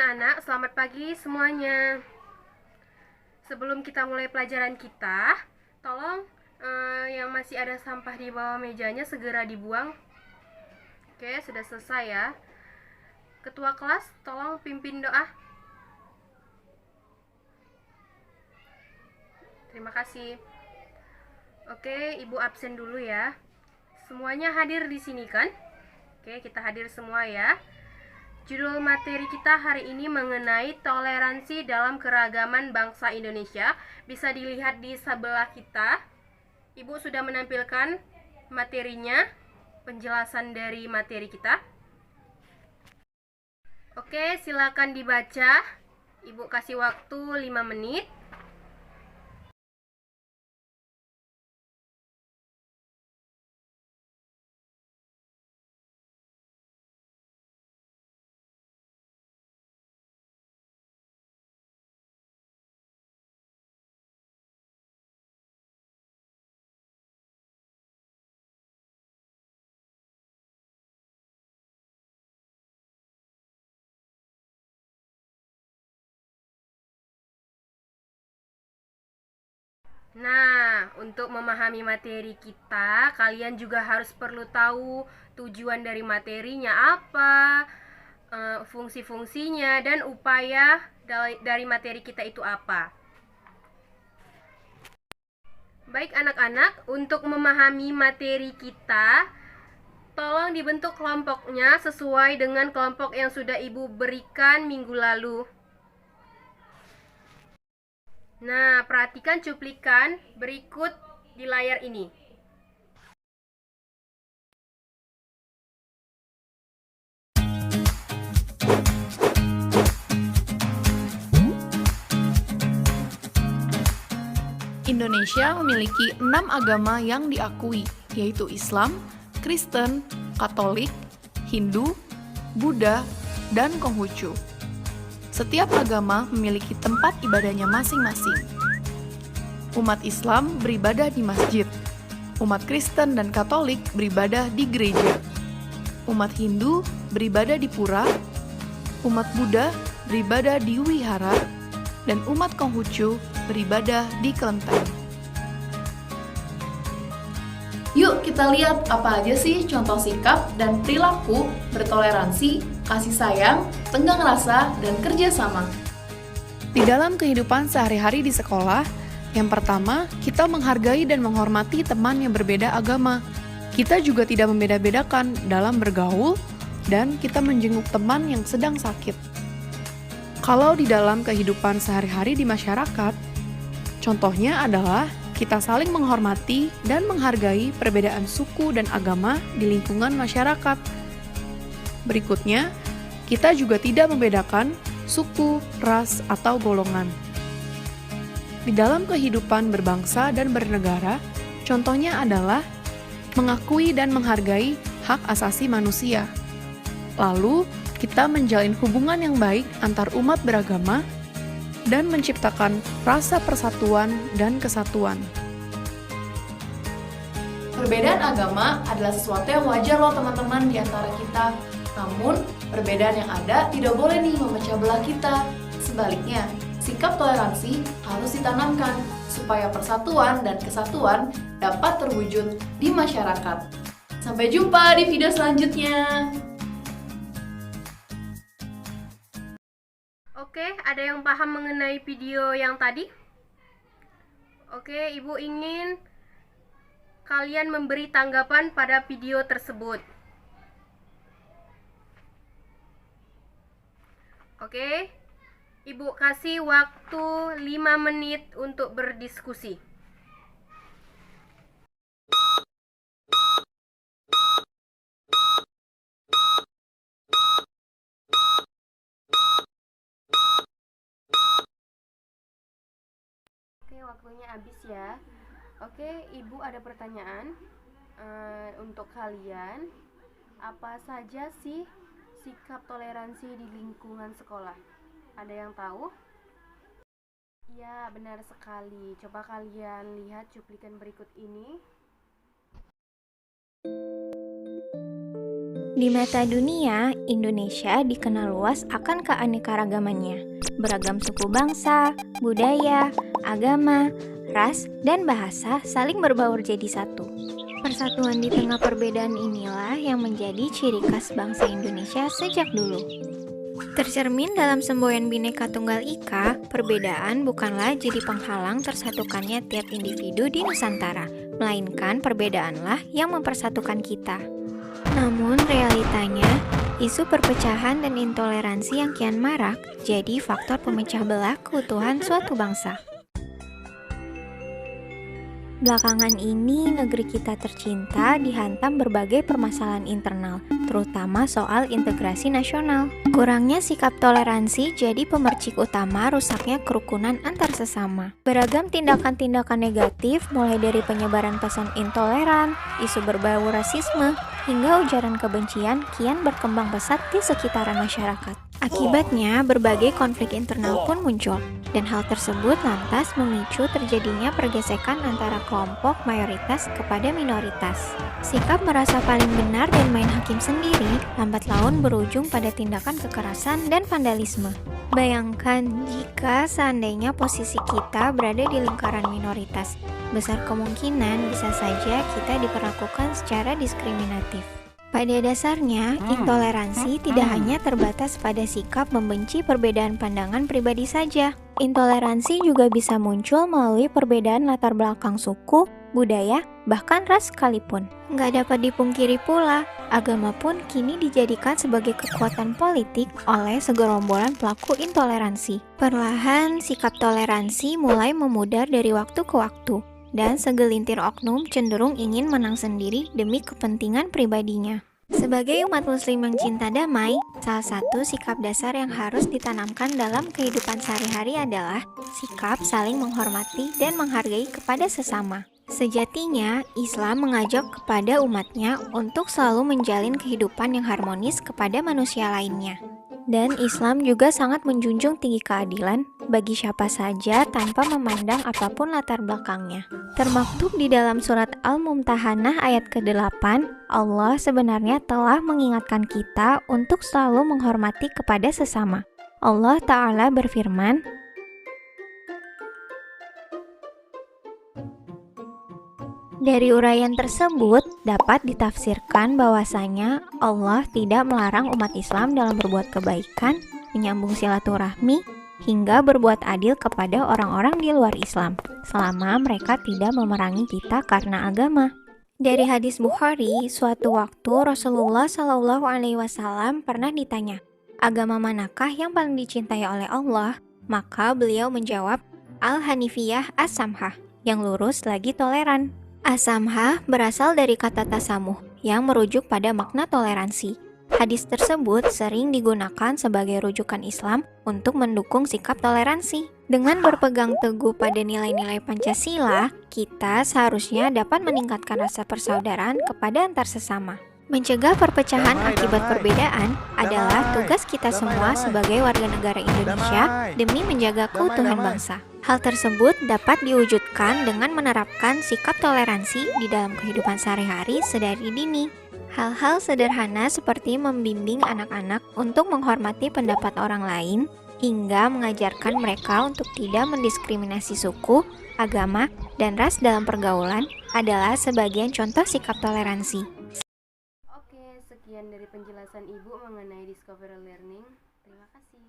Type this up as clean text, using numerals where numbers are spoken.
anak-anak, selamat pagi semuanya. Sebelum kita mulai pelajaran kita, tolong yang masih ada sampah di bawah mejanya segera dibuang. Oke, sudah selesai ya. Ketua kelas, tolong pimpin doa. Terima kasih. Oke, Ibu absen dulu ya. Semuanya hadir di sini kan? Oke, kita hadir semua ya. Judul materi kita hari ini mengenai toleransi dalam keragaman bangsa Indonesia. Bisa dilihat di sebelah kita. Ibu sudah menampilkan materinya, penjelasan dari materi kita. Oke, silakan dibaca. Ibu kasih waktu 5 menit. Nah, untuk memahami materi kita, kalian juga harus perlu tahu tujuan dari materinya apa, fungsi-fungsinya, dan upaya dari materi kita itu apa. Baik anak-anak, untuk memahami materi kita, tolong dibentuk kelompoknya sesuai dengan kelompok yang sudah Ibu berikan minggu lalu. Nah, perhatikan cuplikan berikut di layar ini. Indonesia memiliki 6 agama yang diakui, yaitu Islam, Kristen, Katolik, Hindu, Buddha, dan Konghucu. Setiap agama memiliki tempat ibadahnya masing-masing. Umat Islam beribadah di masjid, umat Kristen dan Katolik beribadah di gereja, umat Hindu beribadah di pura, umat Buddha beribadah di wihara, dan umat Konghucu beribadah di kelenteng. Yuk kita lihat apa aja sih contoh sikap dan perilaku bertoleransi, kasih sayang, tenggang rasa, dan kerjasama. Di dalam kehidupan sehari-hari di sekolah, yang pertama, kita menghargai dan menghormati teman yang berbeda agama. Kita juga tidak membeda-bedakan dalam bergaul, dan kita menjenguk teman yang sedang sakit. Kalau di dalam kehidupan sehari-hari di masyarakat, contohnya adalah kita saling menghormati dan menghargai perbedaan suku dan agama di lingkungan masyarakat. Berikutnya, kita juga tidak membedakan suku, ras, atau golongan. Di dalam kehidupan berbangsa dan bernegara, contohnya adalah mengakui dan menghargai hak asasi manusia. Lalu, kita menjalin hubungan yang baik antar umat beragama dan menciptakan rasa persatuan dan kesatuan. Perbedaan agama adalah sesuatu yang wajar loh teman-teman di antara kita. Namun, perbedaan yang ada tidak boleh nih memecah belah kita. Sebaliknya, sikap toleransi harus ditanamkan supaya persatuan dan kesatuan dapat terwujud di masyarakat. Sampai jumpa di video selanjutnya. Oke, ada yang paham mengenai video yang tadi? Oke, Ibu ingin kalian memberi tanggapan pada video tersebut. Oke, Ibu kasih waktu 5 menit untuk berdiskusi. Oke, waktunya habis ya. Oke, Ibu ada pertanyaan untuk kalian. Apa saja sih sikap toleransi di lingkungan sekolah? Ada yang tahu? Ya, benar sekali. Coba kalian lihat cuplikan berikut ini. Di mata dunia, Indonesia dikenal luas akan keanekaragamannya. Beragam suku bangsa, budaya, agama, ras, dan bahasa saling berbaur jadi satu. Persatuan di tengah perbedaan inilah yang menjadi ciri khas bangsa Indonesia sejak dulu. Tercermin dalam semboyan Bhinneka Tunggal Ika, perbedaan bukanlah jadi penghalang tersatukannya tiap individu di Nusantara, melainkan perbedaanlah yang mempersatukan kita. Namun realitanya, isu perpecahan dan intoleransi yang kian marak jadi faktor pemecah belah keutuhan suatu bangsa. Belakangan ini, negeri kita tercinta dihantam berbagai permasalahan internal, terutama soal integrasi nasional. Kurangnya sikap toleransi jadi pemercik utama rusaknya kerukunan antar sesama. Beragam tindakan-tindakan negatif, mulai dari penyebaran pesan intoleran, isu berbau rasisme, hingga ujaran kebencian kian berkembang pesat di sekitaran masyarakat. Akibatnya, berbagai konflik internal pun muncul, dan hal tersebut lantas memicu terjadinya pergesekan antara kelompok mayoritas kepada minoritas. Sikap merasa paling benar dan main hakim sendiri, lambat laun berujung pada tindakan kekerasan dan vandalisme. Bayangkan jika seandainya posisi kita berada di lingkaran minoritas, besar kemungkinan bisa saja kita diperlakukan secara diskriminatif. Pada dasarnya, intoleransi tidak hanya terbatas pada sikap membenci perbedaan pandangan pribadi saja. Intoleransi juga bisa muncul melalui perbedaan latar belakang suku, budaya, bahkan ras sekalipun. Nggak dapat dipungkiri pula, agama pun kini dijadikan sebagai kekuatan politik oleh segerombolan pelaku intoleransi. Perlahan, sikap toleransi mulai memudar dari waktu ke waktu, dan segelintir oknum cenderung ingin menang sendiri demi kepentingan pribadinya. Sebagai umat muslim yang cinta damai, salah satu sikap dasar yang harus ditanamkan dalam kehidupan sehari-hari adalah sikap saling menghormati dan menghargai kepada sesama. Sejatinya, Islam mengajak kepada umatnya untuk selalu menjalin kehidupan yang harmonis kepada manusia lainnya. Dan Islam juga sangat menjunjung tinggi keadilan bagi siapa saja tanpa memandang apapun latar belakangnya. Termaktub di dalam surat Al-Mumtahanah ayat ke-8, Allah sebenarnya telah mengingatkan kita untuk selalu menghormati kepada sesama. Allah Ta'ala berfirman, dari uraian tersebut dapat ditafsirkan bahwasanya Allah tidak melarang umat Islam dalam berbuat kebaikan, menyambung silaturahmi, hingga berbuat adil kepada orang-orang di luar Islam, selama mereka tidak memerangi kita karena agama. Dari hadis Bukhari, suatu waktu Rasulullah SAW pernah ditanya, agama manakah yang paling dicintai oleh Allah? Maka beliau menjawab, Al-Hanifiyah As-Samhah, yang lurus lagi toleran. As-Samhah berasal dari kata tasamuh yang merujuk pada makna toleransi. Hadis tersebut sering digunakan sebagai rujukan Islam untuk mendukung sikap toleransi. Dengan berpegang teguh pada nilai-nilai Pancasila, kita seharusnya dapat meningkatkan rasa persaudaraan kepada antar sesama. Mencegah perpecahan akibat perbedaan adalah tugas kita semua sebagai warga negara Indonesia demi menjaga keutuhan bangsa. Hal tersebut dapat diwujudkan dengan menerapkan sikap toleransi di dalam kehidupan sehari-hari sedari dini. Hal-hal sederhana seperti membimbing anak-anak untuk menghormati pendapat orang lain, hingga mengajarkan mereka untuk tidak mendiskriminasi suku, agama, dan ras dalam pergaulan adalah sebagian contoh sikap toleransi. Oke, sekian dari penjelasan Ibu mengenai Discovery Learning. Terima kasih.